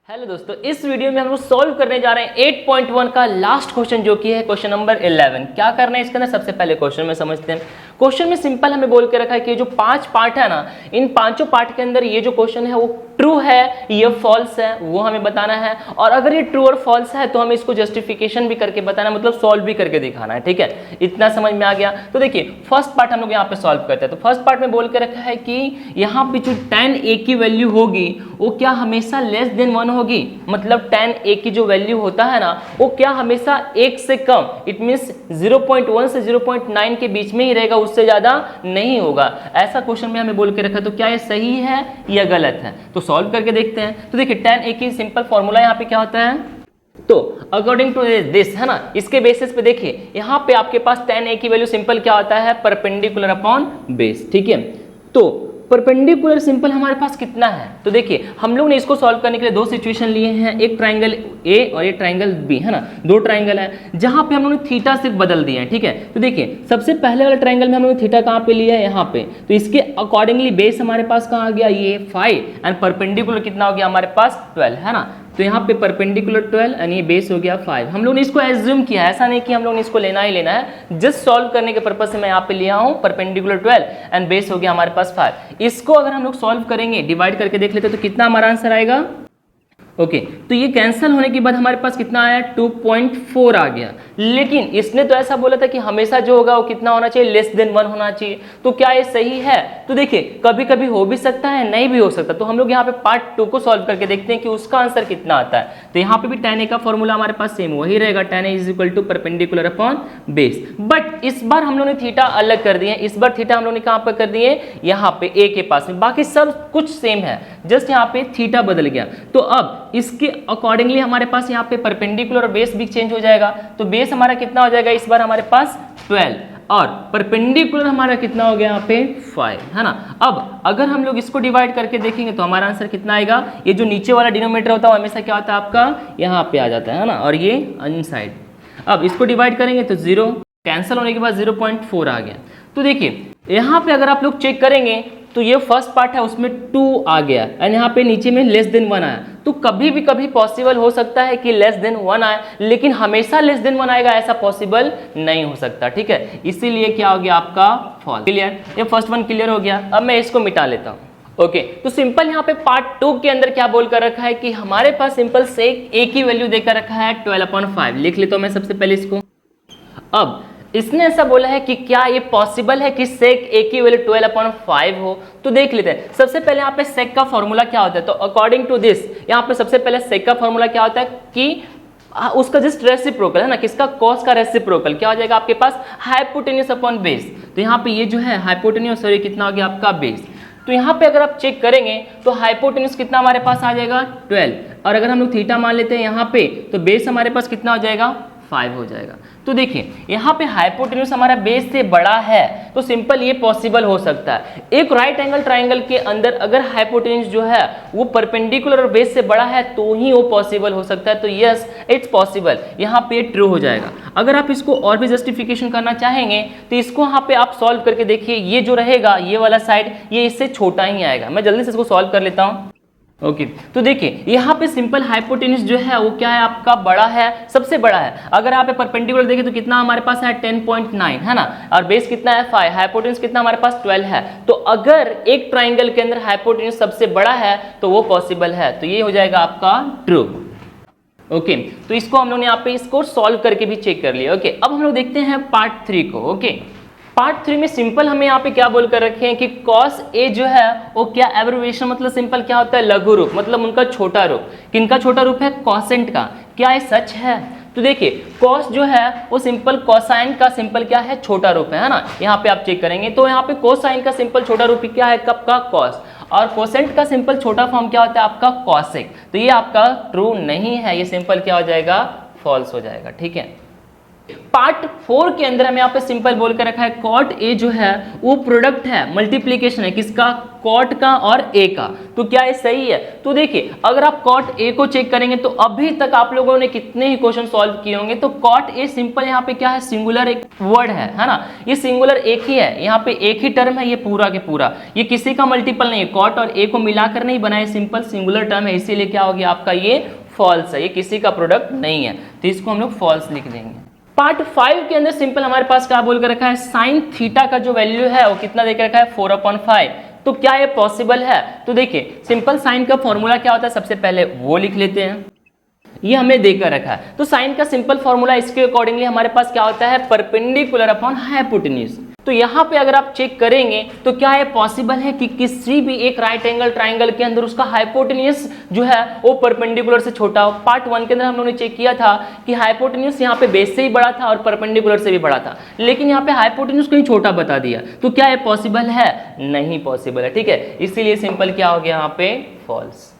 Hello दोस्तों, इस video में हम लोग सॉल्व करने जा रहे हैं 8.1 का लास्ट क्वेश्चन जो कि है क्वेश्चन नंबर 11। क्या करना है इसके अंदर, सबसे पहले क्वेश्चन में समझते हैं। क्वेश्चन में सिंपल हमें बोल के रखा है कि जो 5 पार्ट है ना, इन पांचों पार्ट के अंदर ये जो क्वेश्चन है वो ट्रू है, ये फॉल्स है, वो हमें बताना है। और अगर ये ट्रू और फॉल्स है तो हमें इसको जस्टिफिकेशन भी करके बताना है, मतलब सॉल्व भी करके दिखाना है। ठीक है, इतना समझ में आ गया। तो देखिए फर्स्ट पार्ट हम लोग यहाँ पे सॉल्व करते हैं। तो फर्स्ट पार्ट में बोल के रखा है कि यहाँ पे जो tan a की वैल्यू होगी वो क्या हमेशा लेस देन 1 होगी, मतलब tan a की जो वैल्यू होता है ना वो क्या हमेशा 1 से कम, इट मींस 0.1 से 0.9 के बीच में ही रहेगा, उससे ज्यादा नहीं होगा। ऐसा क्वेश्चन में हमें बोल के रखा। तो क्या ये सही है या गलत है, तो सॉल्व करके देखते हैं। तो देखिए tan a की सिंपल फॉर्मूला यहाँ पे क्या होता है, तो अकॉर्डिंग टू दिस है ना, इसके बेसिस पे देखिए यहाँ पे आपके पास tan a की वैल्यू सिंपल क्या होता है, परपेंडिकुलर अपॉन बेस। ठीक है, तो परपेंडिकुलर सिंपल हमारे पास कितना है, तो देखिए हम लोग ने इसको सॉल्व करने के लिए दो सिचुएशन लिए हैं, एक ट्राइंगल ए और एक ट्राइंगल बी, है ना, दो ट्राइंगल है जहां पे हम लोगों ने थीटा सिर्फ बदल दिया है। ठीक है, तो देखिए सबसे पहले वाले ट्राइंगल में हम लोगों ने थीटा कहां पे लिया है, यहाँ पे, तो इसके अकॉर्डिंगली बेस हमारे पास कहां आ गया, ये 5, एंड परपेंडिकुलर कितना हो गया हमारे पास 12, है ना। तो यहाँ पे परपेंडिकुलर 12 एंड ये बेस हो गया 5। हम लोग ने इसको एज्यूम किया है, ऐसा नहीं कि हम लोग ने इसको लेना ही लेना है, जस्ट सॉल्व करने के पर्पज से मैं यहाँ पे लिया हूँ परपेंडिकुलर 12 एंड बेस हो गया हमारे पास 5। इसको अगर हम लोग सॉल्व करेंगे, डिवाइड करके देख लेते तो कितना हमारा आंसर आएगा। ओके, तो ये कैंसिल होने के बाद हमारे पास कितना आया, 2.4 आ गया। लेकिन इसने तो ऐसा बोला था कि हमेशा जो होगा वो कितना होना चाहिए, लेस देन 1 होना चाहिए। तो क्या ये सही है, तो देखिए कभी कभी हो भी सकता है, नहीं भी हो सकता। तो हम लोग यहाँ पे पार्ट 2 को सॉल्व करके देखते हैं कि उसका आंसर कितना आता है। तो यहाँ पे भी tan a का फॉर्मूला हमारे पास सेम वही रहेगा, tan a is equal to perpendicular upon base. But इस बार हम लोग ने थीटा अलग कर दिए, इस बार थीटा हम लोग ने कहाँ पर कर दिए, यहाँ पे a के पास में, बाकी सब कुछ सेम है, जस्ट यहाँ पे थीटा बदल गया। तो अब इसके अकॉर्डिंगली हमारे पास यहाँ पे परपेंडिकुलर और बेस भी चेंज हो जाएगा। तो बेस हमारा कितना हो जाएगा इस बार हमारे पास 12 और परपेंडिकुलर हमारा कितना हो गया यहाँ पे 5, है ना। अब अगर हम लोग इसको डिवाइड करके देखेंगे तो हमारा आंसर कितना आएगा, ये जो नीचे वाला डिनोमिनेटर होता है हमेशा क्या होता है आपका यहाँ पे आ जाता है ना, और ये इनसाइड। अब इसको डिवाइड करेंगे तो 0, कैंसिल होने के बाद 0.4 आ गया। तो देखिए यहाँ पे अगर आप लोग चेक करेंगे तो ये फर्स्ट पार्ट है उसमें 2 आ गया एंड यहाँ पे नीचे में लेस देन 1 आया। तो कभी भी कभी पॉसिबल हो सकता है कि लेस देन 1 आए, लेकिन हमेशा लेस देन 1 आएगा ऐसा पॉसिबल नहीं हो सकता। ठीक है, इसीलिए क्या हो गया आपका फॉल्स। क्लियर, ये फर्स्ट वन क्लियर हो गया। अब मैं इसको मिटा लेता हूँ। ओके, तो सिंपल यहाँ पे पार्ट 2 के अंदर क्या बोल कर रखा है कि हमारे पास सिंपल से एक ही वैल्यू देकर रखा है 12/5। लिख लेता हूँ मैं सबसे पहले इसको। अब इसने ऐसा बोला है कि क्या ये पॉसिबल है कि सेक ए की वैल्यू 12/5 हो, तो देख लेते हैं। सबसे पहले यहाँ पे सेक का फॉर्मूला क्या होता है, तो अकॉर्डिंग टू दिस यहाँ पे सबसे पहले सेक का फॉर्मूला क्या होता है कि उसका जस्ट रेसिप्रोकल, है ना, किसका, कॉस का रेसिप्रोकल क्या हो जाएगा आपके पास, हाइपोटेन्यूज अपॉन बेस। तो यहाँ पे ये जो है हाइपोटेन्यूज, सॉरी कितना हो गया आपका बेस। तो यहाँ पे अगर आप चेक करेंगे तो हाइपोटेन्यूज कितना हमारे पास आ जाएगा 12, और अगर हम लोग थीटा मान लेते हैं यहाँ पे तो बेस हमारे पास कितना हो जाएगा 5 हो जाएगा। तो देखिए यहाँ पे हाइपोटेन्यूज हमारा बेस से बड़ा है, तो सिंपल ये पॉसिबल हो सकता है। एक राइट एंगल ट्राइंगल के अंदर अगर हाइपोटेन्यूज जो है वो परपेंडिकुलर और बेस से बड़ा है तो ही वो पॉसिबल हो सकता है। तो यस इट्स पॉसिबल, यहाँ पे ट्रू हो जाएगा। अगर आप इसको और भी जस्टिफिकेशन करना चाहेंगे तो इसको यहाँ पे आप सॉल्व करके देखिए, ये जो रहेगा ये वाला साइड ये इससे छोटा ही आएगा। मैं जल्दी से इसको सॉल्व कर लेता हूँ। ओके, तो देखिए यहाँ पे सिंपल हाइपोटेन्यूज जो है वो क्या है आपका, बड़ा है, सबसे बड़ा है। अगर आप परपेंडिकुलर देखें तो कितना हमारे पास है 10.9, है ना, और बेस कितना है 5, हाइपोटेन्यूज कितना हमारे पास 12 है। तो अगर एक ट्राइंगल के अंदर हाइपोटेन्यूज सबसे बड़ा है तो वो पॉसिबल है, तो ये हो जाएगा आपका ट्रू। ओके, तो इसको हम लोग ने यहाँ पे इसको सॉल्व करके भी चेक कर लिया। ओके, अब हम लोग देखते हैं पार्ट 3 को। ओके, पार्ट 3 में सिंपल हमें यहाँ पे क्या बोल कर रखे हैं कि कॉस ए जो है वो क्या एब्रिविएशन, मतलब सिंपल क्या होता है, लघु रूप, मतलब उनका छोटा रूप। किनका छोटा रूप है, कोसेंट का। क्या ये सच है, तो देखिए कॉस जो है वो सिंपल कोसाइन का सिंपल क्या है, छोटा रूप है ना। यहाँ पे आप चेक करेंगे तो यहाँ पे कोसाइन का सिंपल छोटा रूप क्या है, कब का, कॉस, और कोसेंट का सिंपल छोटा फॉर्म क्या होता है आपका, कॉसेक। तो ये आपका ट्रू नहीं है, ये सिंपल क्या हो जाएगा, फॉल्स हो जाएगा। ठीक है, पार्ट 4 के अंदर हमें यहाँ पे सिंपल बोल कर रखा है कॉट ए जो है वो प्रोडक्ट है, मल्टीप्लीकेशन है किसका, कॉट का और ए का। तो क्या ये सही है? तो देखिए अगर आप कॉट ए को चेक करेंगे तो अभी तक आप लोगों ने कितने ही क्वेश्चन सॉल्व किए होंगे। तो कॉट ए सिंपल यहाँ पे क्या है, सिंगुलर एक वर्ड है ना, ये सिंगुलर एक ही है, यहाँ पे एक ही टर्म है ये पूरा के पूरा, ये किसी का मल्टीपल नहीं है, कॉट और ए को मिलाकर नहीं बनाए, सिंपल सिंगुलर टर्म है, इसीलिए क्या हो गया आपका ये फॉल्स है, ये किसी का प्रोडक्ट नहीं है, तो इसको हम लोग फॉल्स लिख देंगे। पार्ट 5 के अंदर सिंपल हमारे पास क्या बोल कर रखा है, साइन थीटा का जो वैल्यू है वो कितना दे रखा है 4/5। तो क्या ये पॉसिबल है? तो देखिए सिंपल साइन का फॉर्मूला क्या होता है, सबसे पहले वो लिख लेते हैं, ये हमें देकर रखा है। तो साइन का सिंपल फॉर्मूला इसके अकॉर्डिंगली हमारे पास क्या होता है, परपेंडिकुलर अपॉन हाइपोटेन्यूज। तो यहाँ पे अगर आप चेक करेंगे तो क्या ये पॉसिबल है कि किसी भी एक राइट एंगल ट्राइंगल के अंदर उसका हाइपोटेन्यूज जो है वो परपेंडिकुलर से छोटा हो। पार्ट 1 के अंदर हम लोगों ने चेक किया था कि हाइपोटेन्यूज यहाँ पे बेस से ही बड़ा था और परपेंडिकुलर से भी बड़ा था, लेकिन यहाँ पे हाइपोटेन्यूज कहीं छोटा बता दिया। तो क्या ये पॉसिबल है? नहीं पॉसिबल है, ठीक है, इसीलिए सिंपल क्या हो गया यहाँ पे, फॉल्स।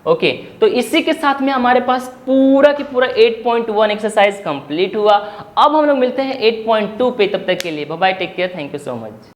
ओके तो इसी के साथ में हमारे पास पूरा की पूरा 8.1 एक्सरसाइज कंप्लीट हुआ। अब हम लोग मिलते हैं 8.2 पे, तब तक के लिए bye bye, take care, thank you so much.